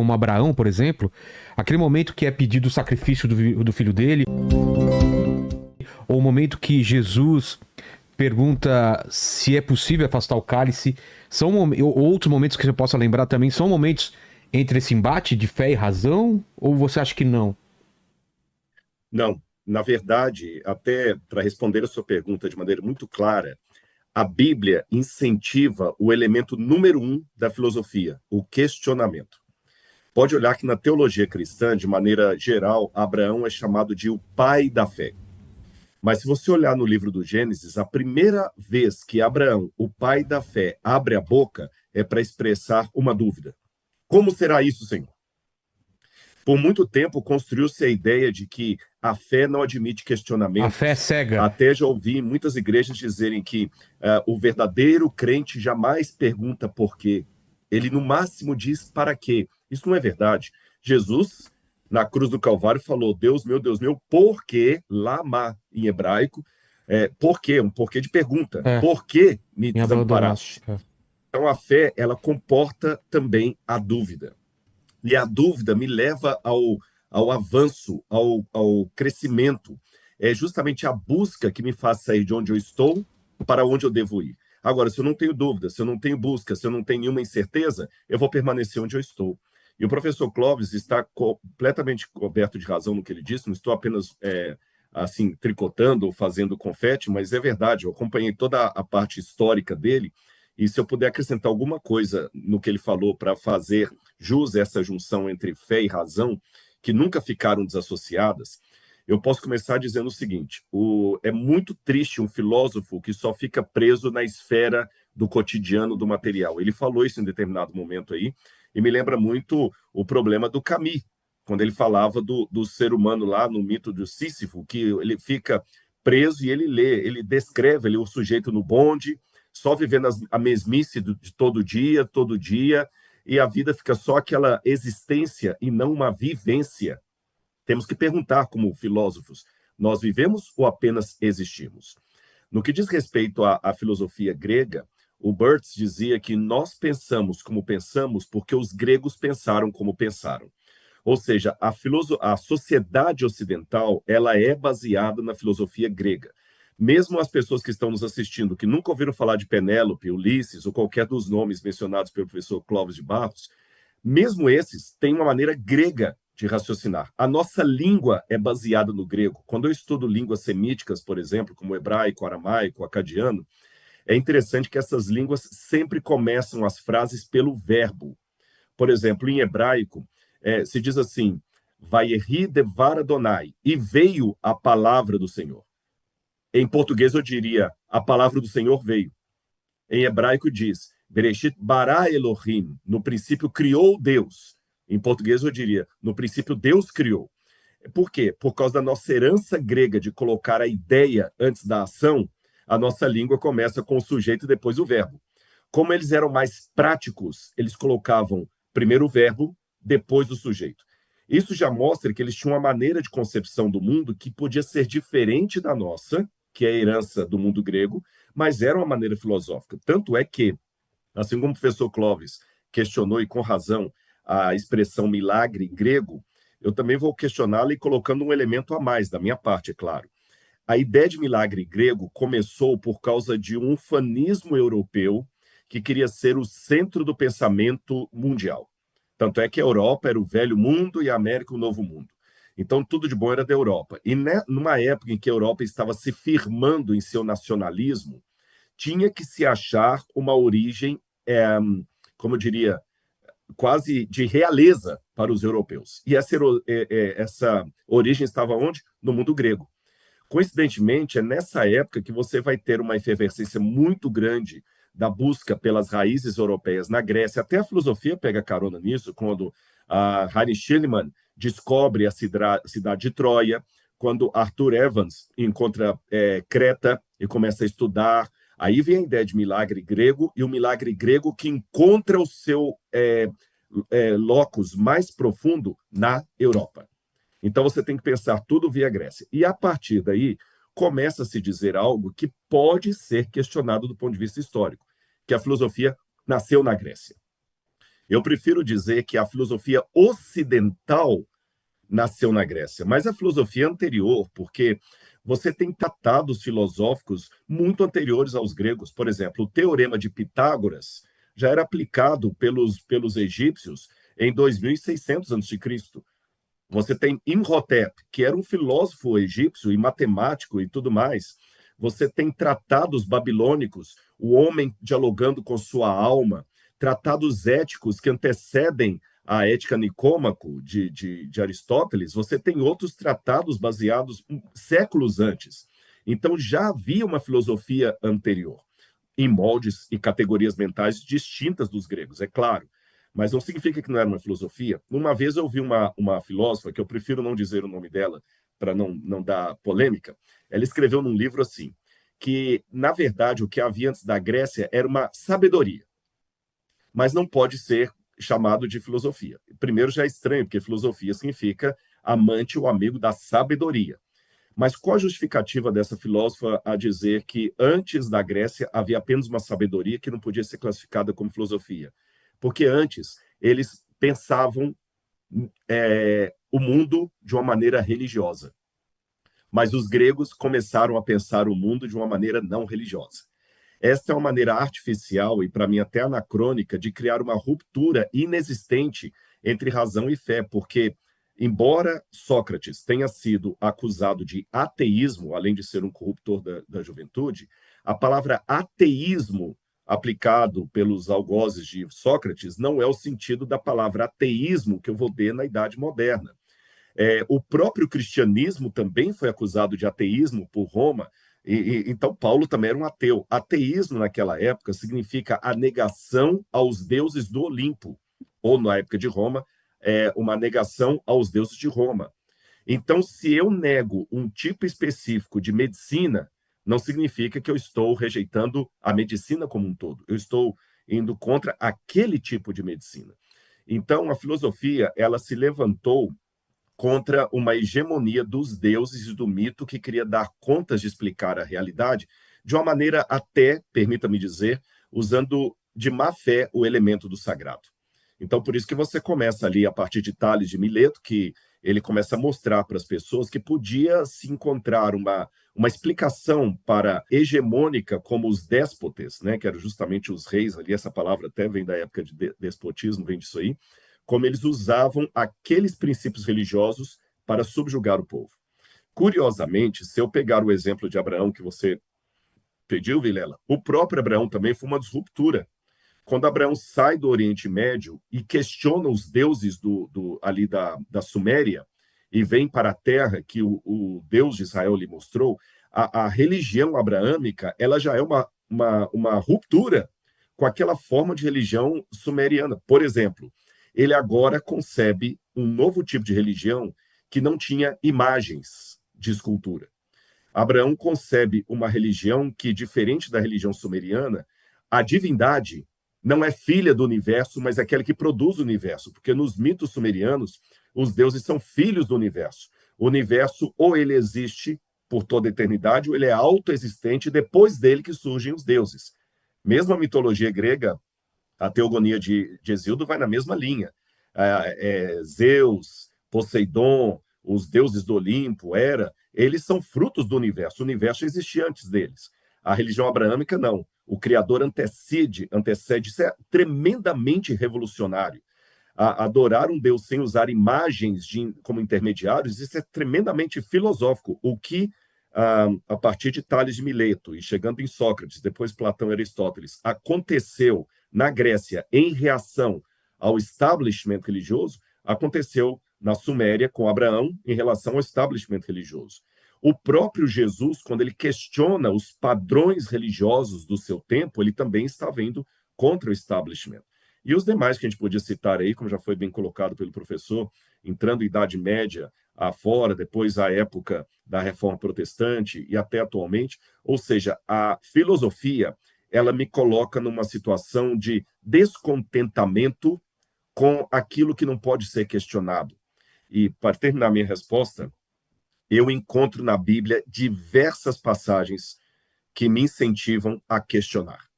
como Abraão, por exemplo, aquele momento que é pedido o sacrifício do filho dele, ou o momento que Jesus pergunta se é possível afastar o cálice, ou outros momentos que você possa lembrar também, são momentos entre esse embate de fé e razão, ou você acha que não? Não, na verdade, até para responder a sua pergunta de maneira muito clara, a Bíblia incentiva o elemento número um da filosofia, o questionamento. Pode olhar que na teologia cristã, de maneira geral, Abraão é chamado de o pai da fé. Mas se você olhar no livro do Gênesis, a primeira vez que Abraão, o pai da fé, abre a boca é para expressar uma dúvida. Como será isso, Senhor? Por muito tempo construiu-se a ideia de que a fé não admite A fé é questionamentos. cega. Até já ouvi muitas igrejas dizerem que o verdadeiro crente jamais pergunta por quê. Ele, no máximo, diz para quê. Isso não é verdade. Jesus, na cruz do Calvário, falou: Deus meu, por que, lama, em hebraico, por quê? Um porquê de pergunta. É, Por que me me abandonaste. desamparaste? Então, a fé, ela comporta também a dúvida. E a dúvida me leva ao avanço, ao crescimento. É justamente a busca que me faz sair de onde eu estou para onde eu devo ir. Agora, se eu não tenho dúvida, se eu não tenho busca, se eu não tenho nenhuma incerteza, eu vou permanecer onde eu estou. E o professor Clóvis está completamente coberto de razão no que ele disse, não estou apenas assim tricotando ou fazendo confete, mas é verdade, eu acompanhei toda a parte histórica dele, e se eu puder acrescentar alguma coisa no que ele falou para fazer jus a essa junção entre fé e razão, que nunca ficaram desassociadas, eu posso começar dizendo o seguinte: é muito triste um filósofo que só fica preso na esfera do cotidiano, do material. Ele falou isso em determinado momento aí, e me lembra muito o problema do Camus, quando ele falava do ser humano lá no mito do Sísifo, que ele fica preso e ele lê, ele descreve o sujeito no bonde, só vivendo a mesmice de todo dia, e a vida fica só aquela existência e não uma vivência. Temos que perguntar, como filósofos, nós vivemos ou apenas existimos? No que diz respeito à filosofia grega, o Burts dizia que nós pensamos como pensamos porque os gregos pensaram como pensaram. Ou seja, a sociedade ocidental ela é baseada na filosofia grega. Mesmo as pessoas que estão nos assistindo, que nunca ouviram falar de Penélope, Ulisses ou qualquer dos nomes mencionados pelo professor Clóvis de Barros, mesmo esses têm uma maneira grega de raciocinar. A nossa língua é baseada no grego. Quando eu estudo línguas semíticas, por exemplo, como o hebraico, o aramaico, o acadiano, é interessante que essas línguas sempre começam as frases pelo verbo. Por exemplo, em hebraico, se diz assim: Vayehi devar Adonai, e veio a palavra do Senhor. Em português eu diria: a palavra do Senhor veio. Em hebraico diz: Bereshit bara Elohim, no princípio criou Deus. Em português eu diria: no princípio Deus criou. Por quê? Por causa da nossa herança grega de colocar a ideia antes da ação, a nossa língua começa com o sujeito e depois o verbo. Como eles eram mais práticos, eles colocavam primeiro o verbo, depois o sujeito. Isso já mostra que eles tinham uma maneira de concepção do mundo que podia ser diferente da nossa, que é a herança do mundo grego, mas era uma maneira filosófica. Tanto é que, assim como o professor Clóvis questionou, e com razão, a expressão milagre grego, eu também vou questioná-la e colocando um elemento a mais, da minha parte, é claro. A ideia de milagre grego começou por causa de um ufanismo europeu que queria ser o centro do pensamento mundial. Tanto é que a Europa era o velho mundo e a América o novo mundo. Então, tudo de bom era da Europa. E numa época em que a Europa estava se firmando em seu nacionalismo, tinha que se achar uma origem, como eu diria, quase de realeza para os europeus. E essa origem estava onde? No mundo grego. Coincidentemente, é nessa época que você vai ter uma efervescência muito grande da busca pelas raízes europeias na Grécia. Até a filosofia pega carona nisso, quando a Heinrich Schliemann descobre a cidade de Troia, quando Arthur Evans encontra Creta e começa a estudar. Aí vem a ideia de milagre grego, e o milagre grego que encontra o seu locus mais profundo na Europa. Então você tem que pensar tudo via Grécia. E a partir daí começa a se dizer algo que pode ser questionado do ponto de vista histórico, que a filosofia nasceu na Grécia. Eu prefiro dizer que a filosofia ocidental nasceu na Grécia, mas a filosofia anterior, porque você tem tratados filosóficos muito anteriores aos gregos. Por exemplo, o Teorema de Pitágoras já era aplicado pelos egípcios em 2600 a.C. Você tem Imhotep, que era um filósofo egípcio e matemático e tudo mais. Você tem tratados babilônicos, o homem dialogando com sua alma, tratados éticos que antecedem a Ética Nicômaco de Aristóteles. Você tem outros tratados baseados séculos antes. Então já havia uma filosofia anterior, em moldes e categorias mentais distintas dos gregos, é claro. Mas não significa que não era uma filosofia. Uma vez eu ouvi uma filósofa, que eu prefiro não dizer o nome dela, para não dar polêmica, ela escreveu num livro assim, que, na verdade, o que havia antes da Grécia era uma sabedoria, mas não pode ser chamado de filosofia. Primeiro já é estranho, porque filosofia significa amante ou amigo da sabedoria. Mas qual a justificativa dessa filósofa a dizer que antes da Grécia havia apenas uma sabedoria que não podia ser classificada como filosofia? Porque antes eles pensavam o mundo de uma maneira religiosa, mas os gregos começaram a pensar o mundo de uma maneira não religiosa. Esta é uma maneira artificial e, para mim, até anacrônica de criar uma ruptura inexistente entre razão e fé, porque, embora Sócrates tenha sido acusado de ateísmo, além de ser um corruptor da juventude, a palavra ateísmo aplicado pelos algozes de Sócrates não é o sentido da palavra ateísmo que eu vou ver na Idade Moderna. O próprio cristianismo também foi acusado de ateísmo por Roma, então Paulo também era um ateu. Ateísmo naquela época significa a negação aos deuses do Olimpo, ou na época de Roma, uma negação aos deuses de Roma. Então, se eu nego um tipo específico de medicina, não significa que eu estou rejeitando a medicina como um todo. Eu estou indo contra aquele tipo de medicina. Então, a filosofia, ela se levantou contra uma hegemonia dos deuses e do mito que queria dar contas de explicar a realidade de uma maneira até, permita-me dizer, usando de má fé o elemento do sagrado. Então, por isso que você começa ali, a partir de Tales de Mileto, que ele começa a mostrar para as pessoas que podia se encontrar uma explicação para hegemônica como os déspotes, né, que eram justamente os reis ali, essa palavra até vem da época de despotismo, vem disso aí, como eles usavam aqueles princípios religiosos para subjugar o povo. Curiosamente, se eu pegar o exemplo de Abraão que você pediu, Vilela, o próprio Abraão também foi uma disruptura. Quando Abraão sai do Oriente Médio e questiona os deuses ali da Suméria e vem para a terra que o Deus de Israel lhe mostrou, a religião abraâmica ela já é uma ruptura com aquela forma de religião sumeriana. Por exemplo, ele agora concebe um novo tipo de religião que não tinha imagens de escultura. Abraão concebe uma religião que, diferente da religião sumeriana, a divindade não é filha do universo, mas é aquela que produz o universo, porque nos mitos sumerianos, os deuses são filhos do universo. O universo ou ele existe por toda a eternidade, ou ele é autoexistente, depois dele que surgem os deuses. Mesmo a mitologia grega, a teogonia de Hesíodo vai na mesma linha. Zeus, Poseidon, os deuses do Olimpo, Hera, eles são frutos do universo. O universo existia antes deles. A religião abraâmica, não. O Criador antecede. Isso é tremendamente revolucionário. Adorar um Deus sem usar imagens como intermediários, isso é tremendamente filosófico. O que, a partir de Tales de Mileto e chegando em Sócrates, depois Platão e Aristóteles, aconteceu na Grécia em reação ao establishment religioso, aconteceu na Suméria com Abraão em relação ao establishment religioso. O próprio Jesus, quando ele questiona os padrões religiosos do seu tempo, ele também está vindo contra o establishment. E os demais que a gente podia citar aí, como já foi bem colocado pelo professor, entrando em Idade Média afora, depois a época da Reforma Protestante e até atualmente, ou seja, a filosofia, ela me coloca numa situação de descontentamento com aquilo que não pode ser questionado. E, para terminar minha resposta, eu encontro na Bíblia diversas passagens que me incentivam a questionar.